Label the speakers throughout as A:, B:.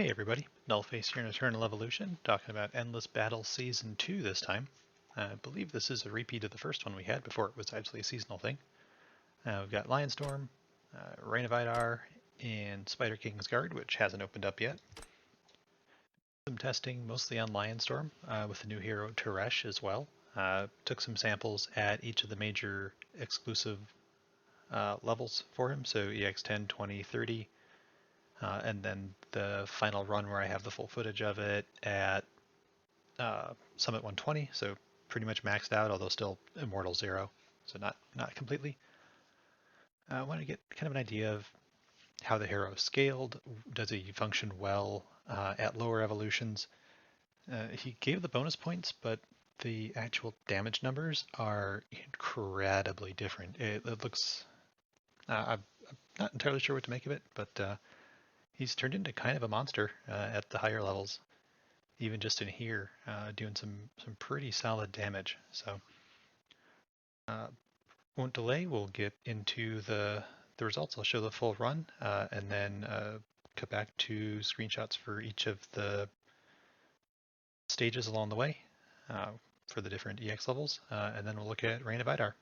A: Hey everybody, Nullface here in Eternal Evolution, talking about Endless Battle Season 2 this time. I believe this is a repeat of the first one we had before it was actually a seasonal thing. We've got Lionstorm, Reign of Idar, and Spider King's Guard, which hasn't opened up yet. Some testing mostly on Lionstorm, with the new hero Taresh as well. Took some samples at each of the major exclusive levels for him, so EX 10, 20, 30. And then the final run where I have the full footage of it at Summit 120, so pretty much maxed out, although still Immortal 0, so not completely. I want to get kind of an idea of how the hero scaled. Does he function well at lower evolutions? He gave the bonus points, but the actual damage numbers are incredibly different. It looks... I'm not entirely sure what to make of it, but he's turned into kind of a monster at the higher levels, even just in here, doing some pretty solid damage. So won't delay. We'll get into the results. I'll show the full run and then cut back to screenshots for each of the stages along the way for the different EX levels, and then we'll look at Reign of Idar.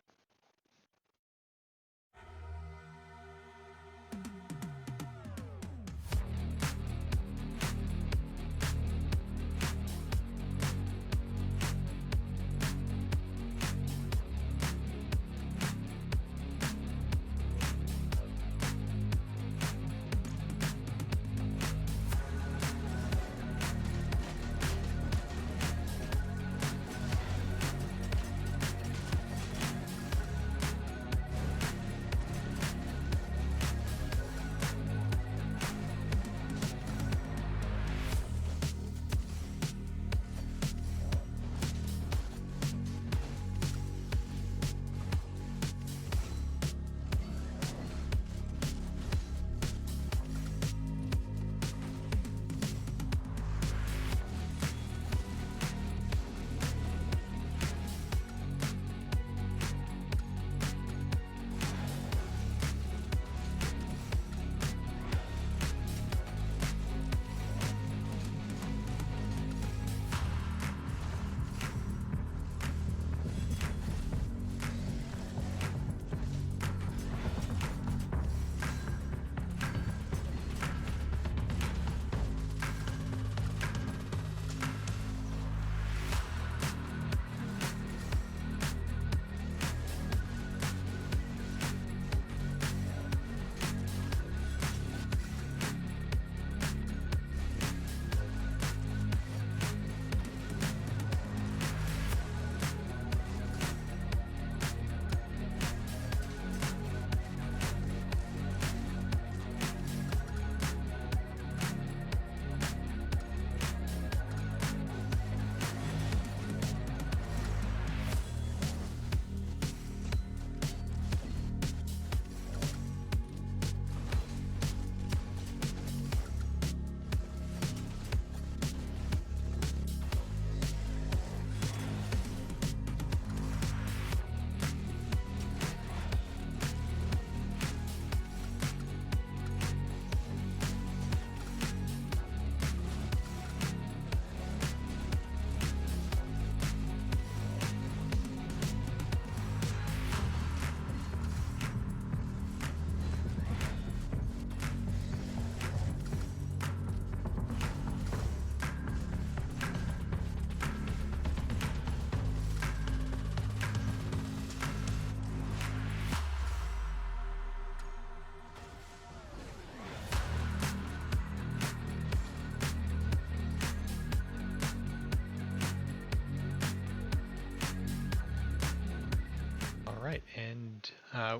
A: Right, and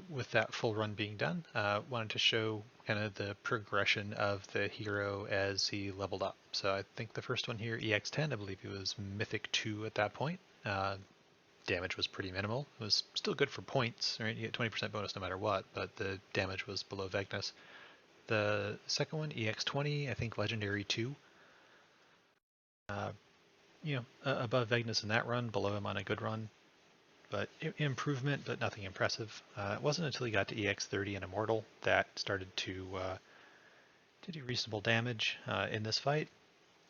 A: with that full run being done, wanted to show kind of the progression of the hero as he leveled up. So I think the first one here, EX10, I believe he was Mythic 2 at that point. Damage was pretty minimal. It was still good for points, right? You get 20% bonus no matter what, but the damage was below Vegnus. The second one, EX20, I think Legendary 2. Above Vegnus in that run, below him on a good run. But improvement, but nothing impressive. It wasn't until he got to EX30 and Immortal that started to Did do reasonable damage in this fight.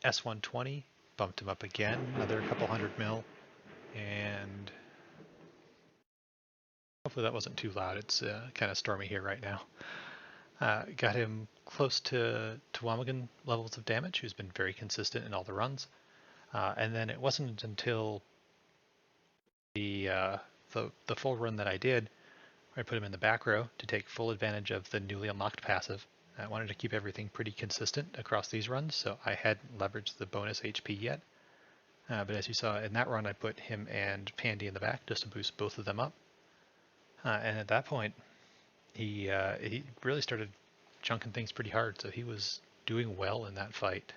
A: S120 bumped him up again, another couple 100 mil, and hopefully that wasn't too loud. It's kind of stormy here right now. Got him close to Wamagan levels of damage, who's been very consistent in all the runs. And then it wasn't until the full run that I did where I put him in the back row to take full advantage of the newly unlocked passive. I wanted to keep everything pretty consistent across these runs, so I hadn't leveraged the bonus HP yet. But as you saw in that run, I put him and Pandy in the back just to boost both of them up. And at that point, he really started chunking things pretty hard, so he was doing well in that fight.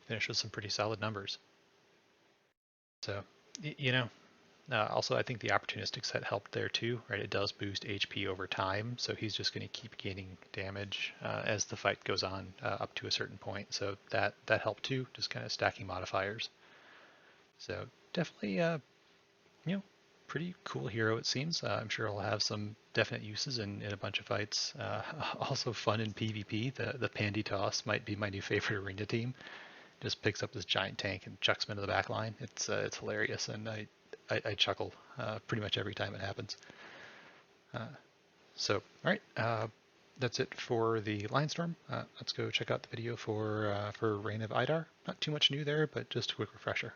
A: Finished with some pretty solid numbers. So, also I think the opportunistic set helped there too, right? It does boost HP over time, so he's just going to keep gaining damage as the fight goes on up to a certain point. So that helped too, just kind of stacking modifiers. So definitely, pretty cool hero it seems. I'm sure he'll have some definite uses in a bunch of fights. Also fun in PvP. The Pandy Toss might be my new favorite arena team. Just picks up this giant tank and chucks him into the back line. It's hilarious, and I chuckle pretty much every time it happens. So, all right, that's it for the Lionstorm. Let's go check out the video for Reign of Idar. Not too much new there, but just a quick refresher.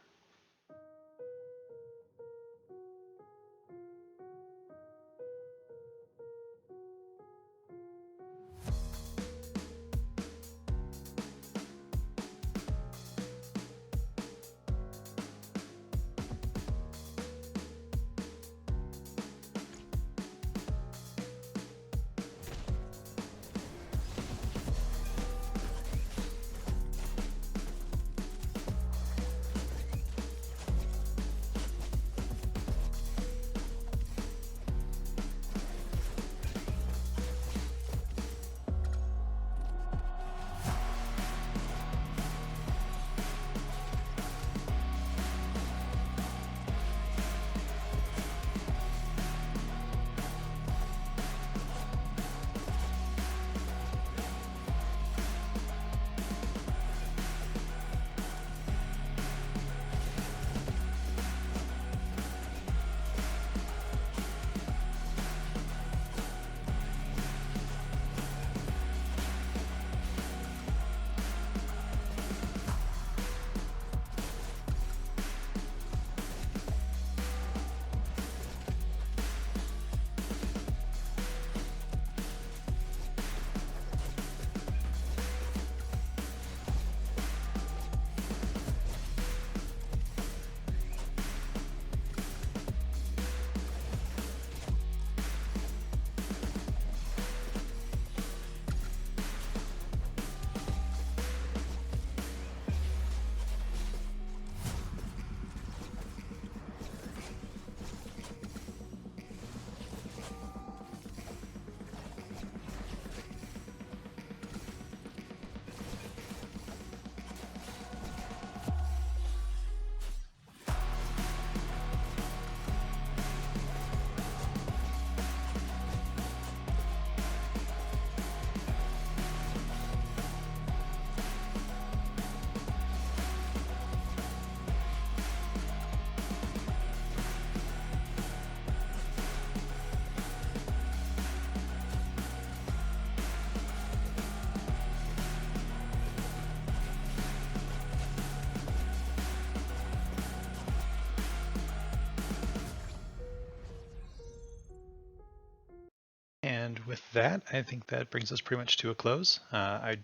A: And with that, I think that brings us pretty much to a close. I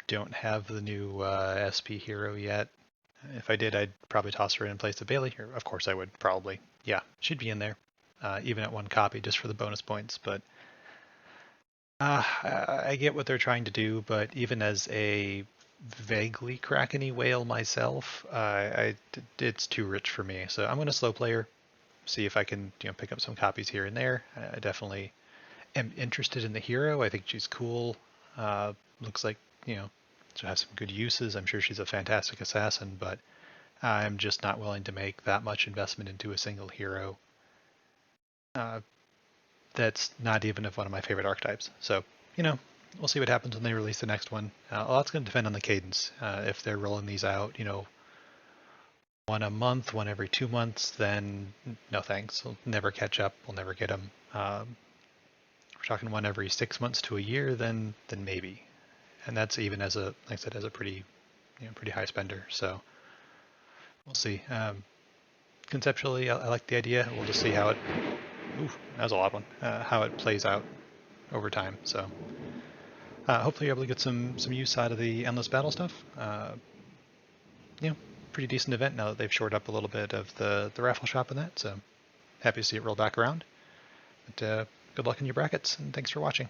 A: don't have the new SP hero yet. If I did, I'd probably toss her in place of Bailey. Or of course I would, probably. Yeah, she'd be in there, even at one copy, just for the bonus points. But I get what they're trying to do, but even as a vaguely Krakeny whale myself, it's too rich for me. So I'm going to slow player, see if I can pick up some copies here and there. I definitely am interested in the hero. I think she's cool. Looks like, she has some good uses. I'm sure she's a fantastic assassin, but I'm just not willing to make that much investment into a single hero. That's not even of one of my favorite archetypes. So, we'll see what happens when they release the next one. A lot's going to depend on the cadence. If they're rolling these out, one a month, one every 2 months, then no thanks. We'll never catch up. We'll never get them. If we're talking one every 6 months to a year, then maybe. And that's even as like I said, as a pretty high spender. So we'll see. Conceptually, I like the idea. We'll just see how it. Ooh, that was a loud one. How it plays out over time. So hopefully you're able to get some use out of the endless battle stuff. Pretty decent event now that they've shored up a little bit of the raffle shop in that. So happy to see it roll back around. But good luck in your brackets, and thanks for watching.